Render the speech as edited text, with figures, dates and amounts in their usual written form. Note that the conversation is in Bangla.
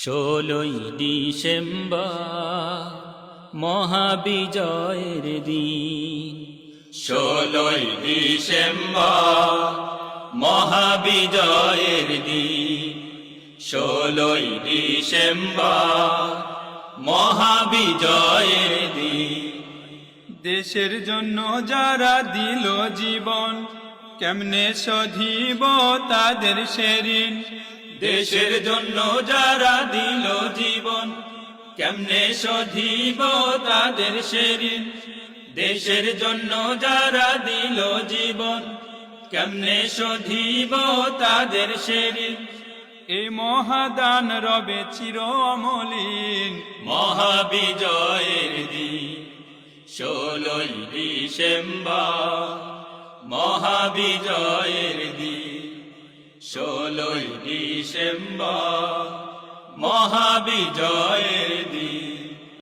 16ই ডিসেম্বর মহাবিজয়ের দিন। 16ই ডিসেম্বর মহাবিজয়ের দিন। 16ই ডিসেম্বর মহাবিজয়ের দিন। দেশের জন্য যারা দিল জীবন, কেমনে শোধিব তাদের সেঋণ। দেশের জন্য যারা দিল জীবন, কেমনে শোধিব তাদের সেঋণ। দেশের জন্য যারা দিল জীবন, কেমনে শোধিব তাদের সেঋণ। এই মহাদান রবে চির অমলিন, মহাবিজয়ের দিন। 16ই ডিসেম্বর মহাবিজয়ের দিন। 16ই ডিসেম্বর মহাবিজয়ের দিন।